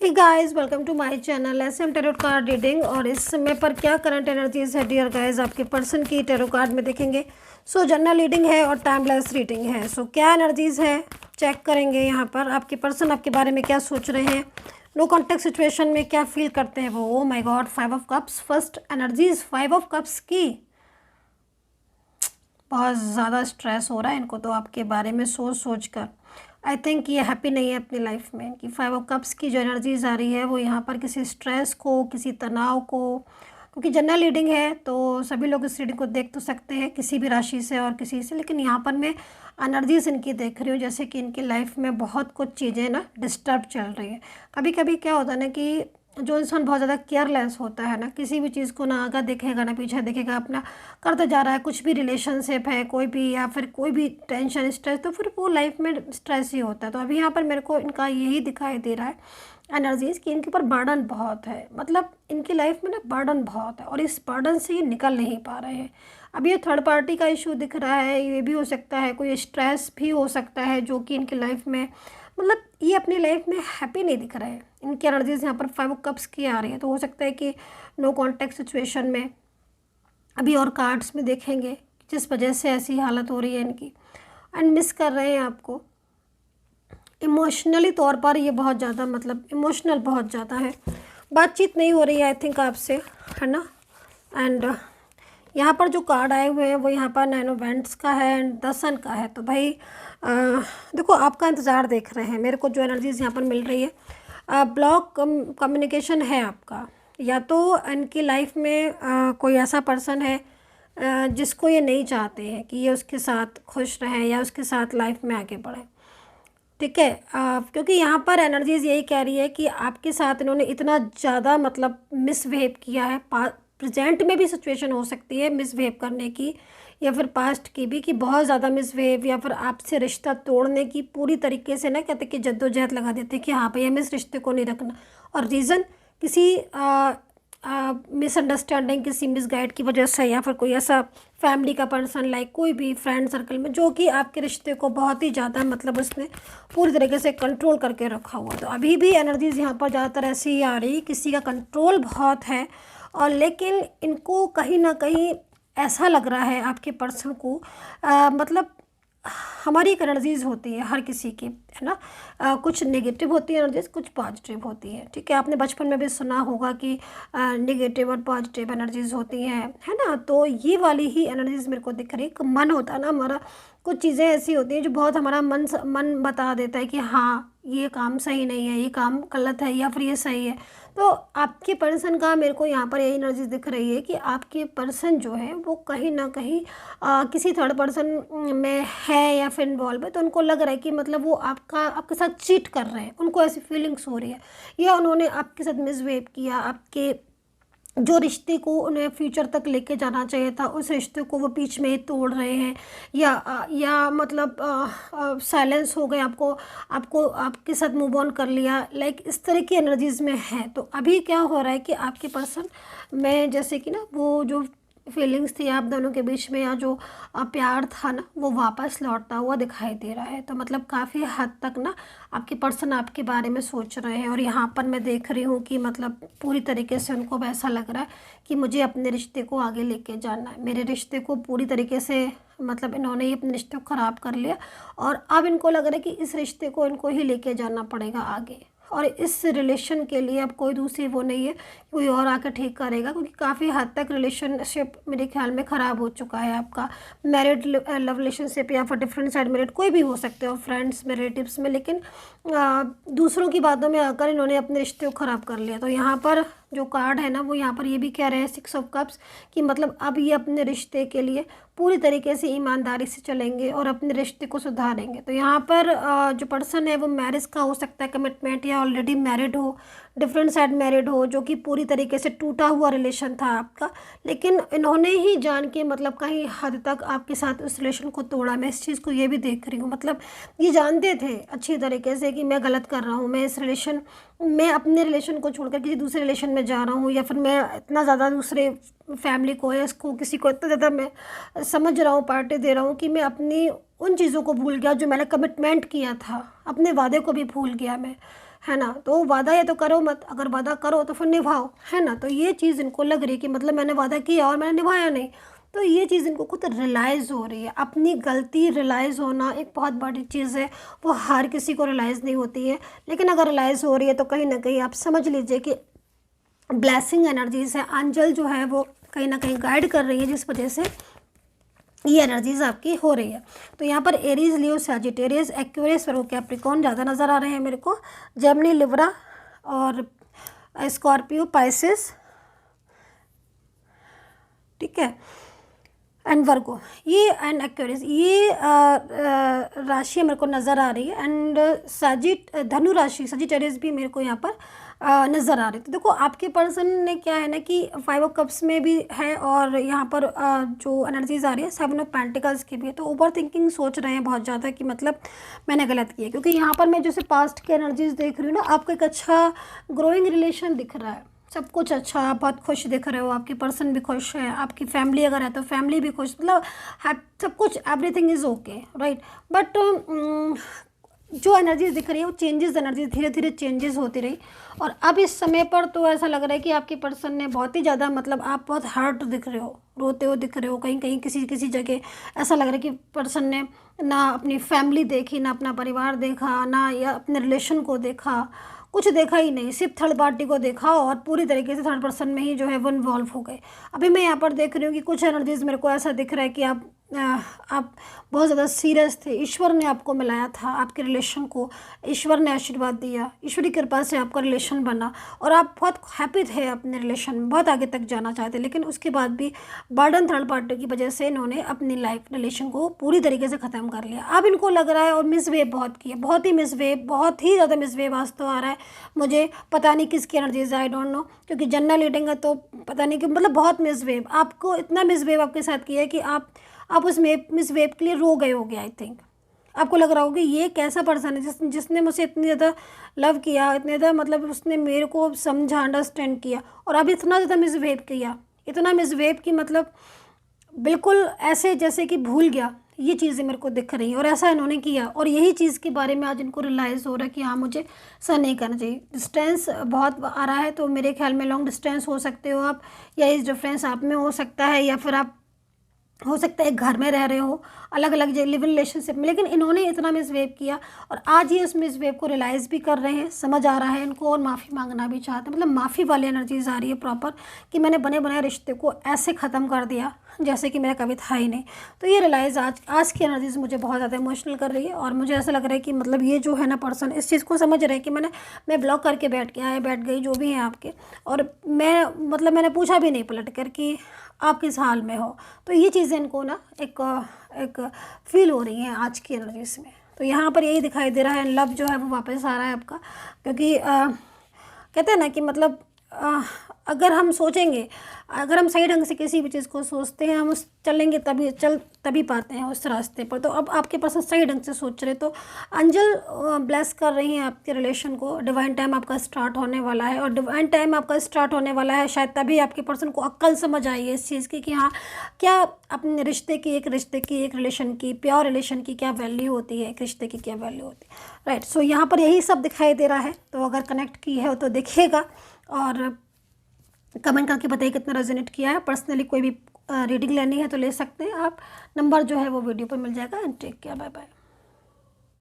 Hey guys, welcome to my channel SM tarot card reading. और इस समय पर क्या करंट एनर्जीज है डियर गाइस आपके पर्सन की टैरो कार्ड में देखेंगे। सो जनरल रीडिंग है और टाइमलेस रीडिंग है। सो क्या एनर्जीज है चेक करेंगे यहाँ पर। आपके पर्सन आपके बारे में क्या सोच रहे हैं, नो कॉन्टेक्ट सिचुएशन में क्या फील करते हैं वो। Oh my God, 5 of cups. First energies 5 of cups की। बहुत ज़्यादा स्ट्रेस हो रहा है इनको तो आपके बारे में सोच सोच कर। आई थिंक ये हैप्पी नहीं है अपनी लाइफ में। कि 5 ऑफ कप्स की जो एनर्जीज आ रही है वो यहाँ पर किसी स्ट्रेस को, किसी तनाव को, क्योंकि जनरल रीडिंग है तो सभी लोग इस रीडिंग को देख तो सकते हैं किसी भी राशि से और किसी से, लेकिन यहाँ पर मैं एनर्जीज इनकी देख रही हूँ जैसे कि इनकी लाइफ में बहुत कुछ चीज़ें ना डिस्टर्ब चल रही है। कभी कभी क्या होता है ना कि जो इंसान बहुत ज़्यादा केयरलेस होता है ना, किसी भी चीज़ को ना आगे देखेगा ना पीछे देखेगा, अपना करते जा रहा है, कुछ भी रिलेशनशिप है कोई भी या फिर कोई भी टेंशन स्ट्रेस, तो फिर वो लाइफ में स्ट्रेस ही होता है। तो अभी यहाँ पर मेरे को इनका यही दिखाई दे रहा है एनर्जीज कि इनके ऊपर बर्डन बहुत है। मतलब इनकी लाइफ में ना बर्डन बहुत है और इस बर्डन से ये निकल नहीं पा रहे हैं। अब ये थर्ड पार्टी का इशू दिख रहा है, ये भी हो सकता है, कोई स्ट्रेस भी हो सकता है जो कि इनकी लाइफ में, मतलब ये अपनी लाइफ में हैप्पी नहीं दिख रहे हैं। इनकी एनर्जीज यहाँ पर 5 ऑफ कप्स की आ रही है, तो हो सकता है कि नो कॉन्टेक्ट सिचुएशन में अभी और कार्ड्स में देखेंगे जिस वजह से ऐसी हालत हो रही है इनकी, एंड मिस कर रहे हैं आपको इमोशनली तौर पर। ये बहुत ज़्यादा मतलब इमोशनल बहुत ज़्यादा है, बातचीत नहीं हो रही है आई थिंक आपसे, है ना। एंड यहाँ पर जो कार्ड आए हुए हैं वो यहाँ पर 9 ऑफ वैंड्स का है एंड 10 का है। तो भाई देखो आपका इंतज़ार देख रहे हैं। मेरे को जो एनर्जीज यहाँ पर मिल रही है, ब्लॉक कम्युनिकेशन है आपका, या तो इनकी लाइफ में कोई ऐसा पर्सन है जिसको ये नहीं चाहते हैं कि ये उसके साथ खुश रहें या उसके साथ लाइफ में आगे बढ़ें। ठीक है, क्योंकि यहाँ पर एनर्जीज यही कह रही है कि आपके साथ इन्होंने इतना ज़्यादा मतलब मिसबिहेव किया है। प्रेजेंट में भी सिचुएशन हो सकती है मिसबिहेव करने की, या फिर पास्ट की भी, कि बहुत ज़्यादा मिसबिहेव, या फिर आपसे रिश्ता तोड़ने की पूरी तरीके से ना कहते कि जद्दोजहद लगा देते कि हाँ भाई हमें इस रिश्ते को नहीं रखना। और रीज़न किसी मिसअंडरस्टैंडिंग, किसी मिसगाइड की वजह से, या फिर कोई ऐसा फैमिली का पर्सन लाइक कोई भी फ्रेंड सर्कल में जो कि आपके रिश्ते को बहुत ही ज़्यादा मतलब उसने पूरी तरीके से कंट्रोल करके रखा हुआ। तो अभी भी एनर्जीज यहाँ पर ज़्यादातर ऐसी ही आ रही, किसी का कंट्रोल बहुत है। और लेकिन इनको कहीं ना कहीं ऐसा लग रहा है आपके पर्सन को, मतलब हमारी एक एनर्जीज होती है हर किसी की, है ना। कुछ नेगेटिव होती है एनर्जीज, कुछ पॉजिटिव होती है। ठीक है, आपने बचपन में भी सुना होगा कि नेगेटिव और पॉजिटिव एनर्जीज होती हैं, है ना। तो ये वाली ही एनर्जीज मेरे को दिख रही है। मन होता है ना हमारा, कुछ चीज़ें ऐसी होती हैं जो बहुत हमारा मन बता देता है कि हाँ ये काम सही नहीं है, ये काम गलत है, या फिर ये सही है। तो आपके पर्सन का मेरे को यहाँ पर यही एनर्जी दिख रही है कि आपके पर्सन जो है वो कहीं ना कहीं किसी थर्ड पर्सन में है या फिर इन्वॉल्व है। तो उनको लग रहा है कि मतलब वो आपके साथ चीट कर रहे हैं, उनको ऐसी फीलिंग्स हो रही है, या उन्होंने आपके साथ मिसबिहेव किया। आपके जो रिश्ते को उन्हें फ्यूचर तक लेके जाना चाहिए था उस रिश्ते को वो बीच में ही तोड़ रहे हैं, या मतलब साइलेंस हो गए, आपको आपको आपके साथ मूव ऑन कर लिया, लाइक इस तरह की एनर्जीज में है। तो अभी क्या हो रहा है कि आपके पर्सन में जैसे कि ना वो जो फीलिंग्स थी आप दोनों के बीच में, या जो प्यार था ना, वो वापस लौटता हुआ दिखाई दे रहा है। तो मतलब काफ़ी हद तक ना आपके पर्सन आपके बारे में सोच रहे हैं। और यहाँ पर मैं देख रही हूँ कि मतलब पूरी तरीके से उनको ऐसा लग रहा है कि मुझे अपने रिश्ते को आगे लेके जाना है। मेरे रिश्ते को पूरी तरीके से मतलब इन्होंने ही अपने रिश्ते को ख़राब कर लिया, और अब इनको लग रहा है कि इस रिश्ते को इनको ही लेके जाना पड़ेगा आगे। और इस रिलेशन के लिए अब कोई दूसरी वो नहीं है, कोई और आकर ठीक करेगा, क्योंकि काफ़ी हद तक रिलेशनशिप मेरे ख्याल में ख़राब हो चुका है आपका। मैरिड लव रिलेशनशिप या फिर डिफरेंट साइड मैरिड कोई भी हो सकते हो, फ्रेंड्स में, रिलेटिव्स में, लेकिन दूसरों की बातों में आकर इन्होंने अपने रिश्ते को ख़राब कर लिया। तो यहाँ पर जो कार्ड है ना वो यहाँ पर ये भी कह रहे हैं 6 ऑफ कप्स कि मतलब अब ये अपने रिश्ते के लिए पूरी तरीके से ईमानदारी से चलेंगे और अपने रिश्ते को सुधारेंगे। तो यहाँ पर जो पर्सन है वो मैरिज का हो सकता है कमिटमेंट, या ऑलरेडी मैरिड हो, डिफरेंट साइड मैरिड हो, जो कि पूरी तरीके से टूटा हुआ रिलेशन था आपका, लेकिन इन्होंने ही जान के मतलब कहीं हद तक आपके साथ उस रिलेशन को तोड़ा। मैं इस चीज़ को ये भी देख रही हूँ, मतलब ये जानते थे अच्छी तरीके से कि मैं गलत कर रहा हूँ, मैं इस रिलेशन मैं अपने रिलेशन को छोड़कर किसी दूसरे रिलेशन में जा रहा हूँ, या फिर मैं इतना ज़्यादा दूसरे फैमिली को या इसको किसी को इतना ज़्यादा मैं समझ रहा हूँ, पार्टी दे रहा हूँ कि मैं अपनी उन चीज़ों को भूल गया जो मैंने कमिटमेंट किया था, अपने वादे को भी भूल गया मैं, है ना। तो वादा या तो करो मत, अगर वादा करो तो फिर निभाओ, है ना। तो ये चीज़ इनको लग रही है कि मतलब मैंने वादा किया और मैंने निभाया नहीं, तो ये चीज़ इनको खुद रियलाइज़ हो रही है। अपनी गलती रियलाइज़ होना एक बहुत बड़ी चीज़ है, वो हर किसी को रियलाइज़ नहीं होती है, लेकिन अगर रियलाइज़ हो रही है तो कहीं ना कहीं आप समझ लीजिए कि ब्लेसिंग एनर्जीज है, एंजल जो है वो कहीं ना कहीं गाइड कर रही है, जिस वजह से ये एनर्जीज आपकी हो रही है। तो यहाँ पर एरीज, लियो, सैजिटेरियस, एक्वेरियस, वर्गो, कैप्रिकॉर्न ज़्यादा नज़र आ रहे हैं मेरे को, जेमिनी, लिब्रा और स्कॉर्पियो, पाइसेस, ठीक है, एंड वर्गो, ये एंड एक्वेरियस, ये राशि मेरे को नज़र आ रही है। एंड धनु राशि, सजिटेरियस भी मेरे को यहाँ पर नज़र आ रही थी। देखो आपके पर्सन ने क्या है ना कि 5 ऑफ कप्स में भी है और यहाँ पर जो एनर्जीज आ रही है 7 ऑफ पेंटिकल्स की भी है। तो ओवर थिंकिंग सोच रहे हैं बहुत ज़्यादा कि मतलब मैंने गलत किया, क्योंकि यहाँ पर मैं जैसे पास्ट की एनर्जीज देख रही हूँ ना, आपका एक अच्छा ग्रोइंग रिलेशन दिख रहा है, सब कुछ अच्छा, आप बहुत खुश दिख रहे हो, आपकी पर्सन भी खुश है, आपकी फैमिली अगर है तो फैमिली भी खुश, मतलब सब कुछ everything is okay, right. But जो एनर्जीज दिख रही है वो चेंजेस एनर्जी, धीरे धीरे चेंजेस होती रही। और अब इस समय पर तो ऐसा लग रहा है कि आपके पर्सन ने बहुत ही ज़्यादा, मतलब आप बहुत हर्ट दिख रहे हो, रोते हुए दिख रहे हो, कहीं कहीं किसी किसी जगह ऐसा लग रहा है कि पर्सन ने ना अपनी फैमिली देखी, ना अपना परिवार देखा, ना या अपने रिलेशन को देखा, कुछ देखा ही नहीं, सिर्फ थर्ड पार्टी को देखा और पूरी तरीके से थर्ड पर्सन में ही जो है वो इन्वॉल्व हो गए। अभी मैं यहाँ पर देख रही हूँ कि कुछ एनर्जीज मेरे को ऐसा दिख रहा है कि आप बहुत ज़्यादा सीरियस थे, ईश्वर ने आपको मिलाया था, आपके रिलेशन को ईश्वर ने आशीर्वाद दिया, ईश्वरी कृपा से आपका रिलेशन बना और आप बहुत हैप्पी थे अपने रिलेशन में, बहुत आगे तक जाना चाहते, लेकिन उसके बाद भी बर्डन थर्ड पार्टी की वजह से इन्होंने अपनी लाइफ रिलेशन को पूरी तरीके से ख़त्म कर लिया। अब इनको लग रहा है, और मिसवेव बहुत किया, बहुत ही मिसवेव, बहुत ही ज़्यादा मिसवेव आज तो आ रहा है मुझे, पता नहीं किसकी एनर्जीज, आई डोंट नो, क्योंकि जनरल रीडिंग है तो पता नहीं कि मतलब बहुत मिसवेव, आपको इतना मिसवेव आपके साथ किया है कि आप उस मिसवेव के लिए रो गए होगे। आई थिंक आपको लग रहा होगा ये कैसा पर्सन है जिसने मुझे इतनी ज़्यादा लव किया, इतने ज़्यादा मतलब उसने मेरे को समझा, अंडरस्टैंड किया, और अब इतना ज़्यादा मिसवेव किया, इतना मिसवेव की मतलब बिल्कुल ऐसे जैसे कि भूल गया। ये चीज़ें मेरे को दिख रही हैं और ऐसा इन्होंने किया, और यही चीज़ के बारे में आज इनको रियलाइज़ हो रहा है कि हाँ मुझे ऐसा नहीं करना चाहिए। डिस्टेंस बहुत आ रहा है, तो मेरे ख्याल में लॉन्ग डिस्टेंस हो सकते हो आप, या इस डिफरेंस आप में हो सकता है, या फिर आप हो सकता है एक घर में रह रहे हो, अलग अलग लिव इन रिलेशनशिप में, लेकिन इन्होंने इतना मिसवेव किया और आज ये इस मिसवेव को रियलाइज़ भी कर रहे हैं, समझ आ रहा है इनको, और माफ़ी मांगना भी चाहते हैं। मतलब माफ़ी वाली एनर्जीज आ रही है प्रॉपर कि मैंने बने बनाए रिश्ते को ऐसे ख़त्म कर दिया जैसे कि मेरा कभी था ही नहीं। तो ये रियलाइज़ आज की एनर्जीज मुझे बहुत ज़्यादा इमोशनल कर रही है, और मुझे ऐसा लग रहा है कि मतलब ये जो है ना पर्सन इस चीज़ को समझ रहे हैं कि मैं ब्लॉक करके बैठ गई जो भी हैं आपके, और मैंने पूछा भी नहीं पलट कर कि आप किस हाल में हो। तो ये चीज़ें इनको ना एक फील हो रही हैं आज की एनर्जीज में। तो यहाँ पर यही दिखाई दे रहा है, लव जो है वो वापस आ रहा है आपका, क्योंकि कहते हैं ना कि मतलब अगर हम सोचेंगे, अगर हम सही ढंग से किसी भी चीज़ को सोचते हैं, हम उस चलेंगे तभी पाते हैं उस रास्ते पर। तो अब आपके पास सही ढंग से सोच रहे, तो अंजल ब्लेस कर रही हैं आपके रिलेशन को, डिवाइन टाइम आपका स्टार्ट होने वाला है, और डिवाइन टाइम आपका स्टार्ट होने वाला है शायद तभी आपके पर्सन को अक्ल समझ आई है इस चीज़ की कि हाँ क्या अपने रिश्ते की, एक रिलेशन की, प्योर रिलेशन की क्या वैल्यू होती है, एक रिश्ते की क्या वैल्यू होती है, राइट। सो यहाँ पर यही सब दिखाई दे रहा है। तो अगर कनेक्ट की है तो देखिएगा और कमेंट करके बताइए कितना रेजोनेट किया है। पर्सनली कोई भी रीडिंग लेनी है तो ले सकते हैं आप, नंबर जो है वो वीडियो पर मिल जाएगा। And take care, bye bye.